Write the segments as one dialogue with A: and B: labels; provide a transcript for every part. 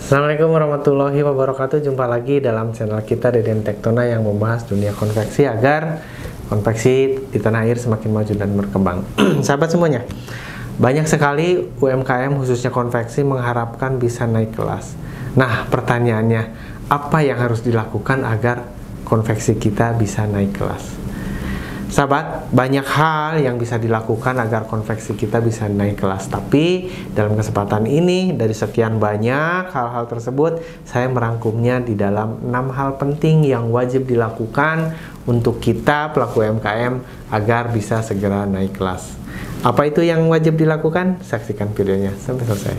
A: Assalamualaikum warahmatullahi wabarakatuh. Jumpa lagi dalam channel kita Deden Tektona yang membahas dunia konveksi agar konveksi di tanah air semakin maju dan berkembang. Sahabat semuanya, banyak sekali UMKM khususnya konveksi mengharapkan bisa naik kelas. Nah, pertanyaannya, apa yang harus dilakukan agar konveksi kita bisa naik kelas? Sahabat, banyak hal yang bisa dilakukan agar konveksi kita bisa naik kelas. Tapi dalam kesempatan ini, dari sekian banyak hal-hal tersebut, saya merangkumnya di dalam 6 hal penting yang wajib dilakukan untuk kita pelaku UMKM agar bisa segera naik kelas. Apa itu yang wajib dilakukan? Saksikan videonya sampai selesai.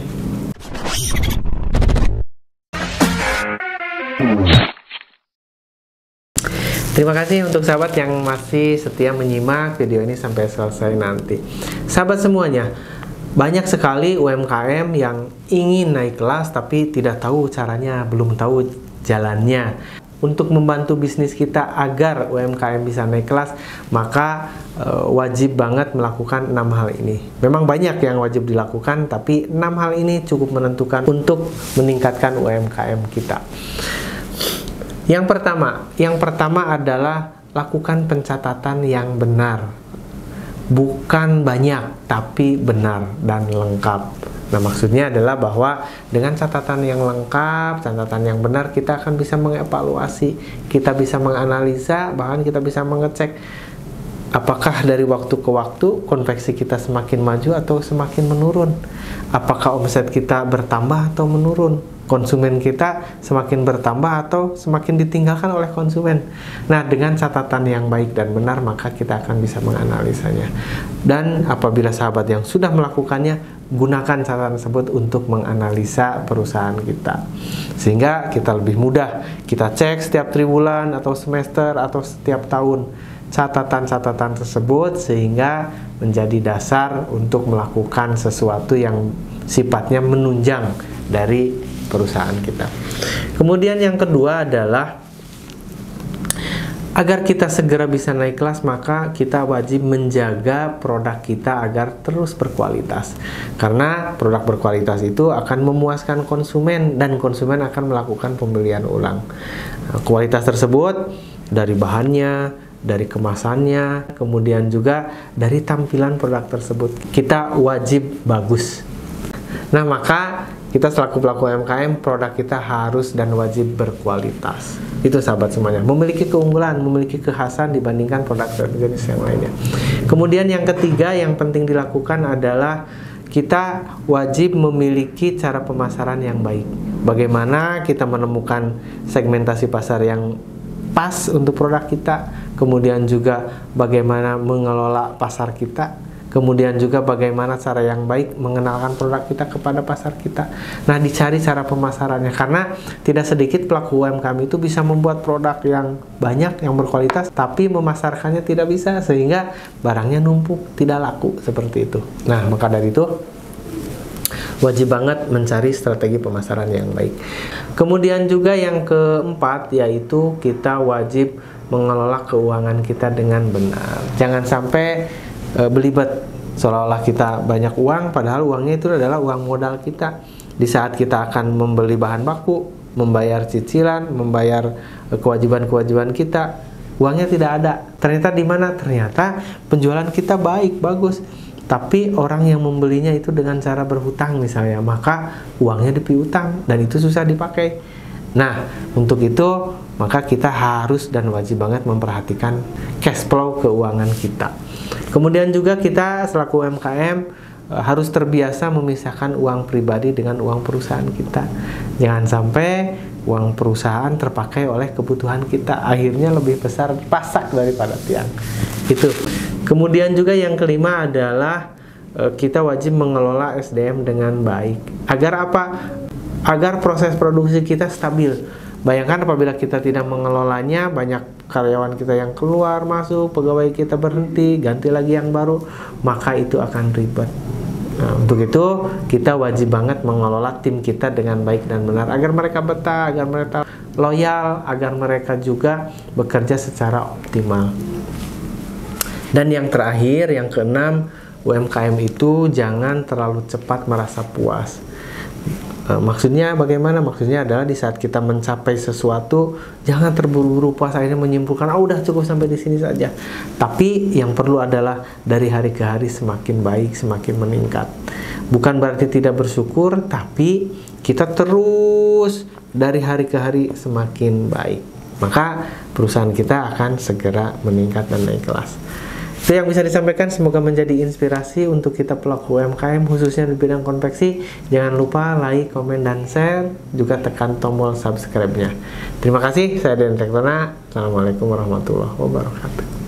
A: Terima kasih untuk sahabat yang masih setia menyimak video ini sampai selesai nanti. Sahabat semuanya, banyak sekali UMKM yang ingin naik kelas tapi tidak tahu caranya, belum tahu jalannya. Untuk membantu bisnis kita agar UMKM bisa naik kelas, maka wajib banget melakukan 6 hal ini. Memang banyak yang wajib dilakukan, tapi 6 hal ini cukup menentukan untuk meningkatkan UMKM kita. Yang pertama adalah lakukan pencatatan yang benar. Bukan banyak, tapi benar dan lengkap. Nah, maksudnya adalah bahwa dengan catatan yang lengkap, catatan yang benar, kita akan bisa mengevaluasi, kita bisa menganalisa, bahkan kita bisa mengecek apakah dari waktu ke waktu konveksi kita semakin maju atau semakin menurun. Apakah omset kita bertambah atau menurun. Konsumen kita semakin bertambah atau semakin ditinggalkan oleh konsumen. Nah, dengan catatan yang baik dan benar, maka kita akan bisa menganalisanya. Dan apabila sahabat yang sudah melakukannya, gunakan catatan tersebut untuk menganalisa perusahaan kita. Sehingga kita lebih mudah, kita cek setiap triwulan atau semester atau setiap tahun catatan-catatan tersebut, sehingga menjadi dasar untuk melakukan sesuatu yang sifatnya menunjang dari perusahaan kita. Kemudian yang kedua adalah agar kita segera bisa naik kelas, maka kita wajib menjaga produk kita agar terus berkualitas. Karena produk berkualitas itu akan memuaskan konsumen dan konsumen akan melakukan pembelian ulang. Kualitas tersebut dari bahannya, dari kemasannya, kemudian juga dari tampilan produk tersebut. Kita wajib bagus. Nah, maka kita selaku pelaku UMKM, produk kita harus dan wajib berkualitas. Itu sahabat semuanya, memiliki keunggulan, memiliki kekhasan dibandingkan produk jenis yang lainnya. Kemudian yang ketiga yang penting dilakukan adalah kita wajib memiliki cara pemasaran yang baik. Bagaimana kita menemukan segmentasi pasar yang pas untuk produk kita, kemudian juga bagaimana mengelola pasar kita, kemudian juga bagaimana cara yang baik mengenalkan produk kita kepada pasar kita. Nah, dicari cara pemasarannya, karena tidak sedikit pelaku UMKM itu bisa membuat produk yang banyak, yang berkualitas, tapi memasarkannya tidak bisa, sehingga barangnya numpuk, tidak laku, seperti itu. Nah, maka dari itu wajib banget mencari strategi pemasaran yang baik. Kemudian juga yang keempat, yaitu kita wajib mengelola keuangan kita dengan benar. Jangan sampai belibet seolah-olah kita banyak uang, padahal uangnya itu adalah uang modal kita. Di saat kita akan membeli bahan baku, membayar cicilan, membayar kewajiban-kewajiban kita, uangnya tidak ada. Ternyata di mana? Ternyata penjualan kita baik, bagus, tapi orang yang membelinya itu dengan cara berhutang misalnya, maka uangnya dipiutang dan itu susah dipakai. Nah, untuk itu maka kita harus dan wajib banget memperhatikan cash flow keuangan kita. Kemudian juga kita selaku UMKM harus terbiasa memisahkan uang pribadi dengan uang perusahaan kita. Jangan sampai uang perusahaan terpakai oleh kebutuhan kita, akhirnya lebih besar pasak daripada tiang. Itu. Kemudian juga yang kelima adalah kita wajib mengelola SDM dengan baik. Agar apa? Agar proses produksi kita stabil. Bayangkan apabila kita tidak mengelolanya, banyak karyawan kita yang keluar masuk, pegawai kita berhenti, ganti lagi yang baru, maka itu akan ribet. Nah, untuk itu kita wajib banget mengelola tim kita dengan baik dan benar, agar mereka betah, agar mereka loyal, agar mereka juga bekerja secara optimal. Dan yang terakhir, yang keenam, UMKM itu jangan terlalu cepat merasa puas. Maksudnya bagaimana? Maksudnya adalah di saat kita mencapai sesuatu, jangan terburu-buru puas akhirnya menyimpulkan, udah cukup sampai di sini saja. Tapi yang perlu adalah dari hari ke hari semakin baik, semakin meningkat. Bukan berarti tidak bersyukur, tapi kita terus dari hari ke hari semakin baik. Maka perusahaan kita akan segera meningkat dan naik kelas. Itu yang bisa disampaikan, semoga menjadi inspirasi untuk kita pelaku UMKM khususnya di bidang konveksi. Jangan lupa like, komen, dan share, juga tekan tombol subscribe-nya. Terima kasih, saya Deden Rektona. Assalamualaikum warahmatullahi wabarakatuh.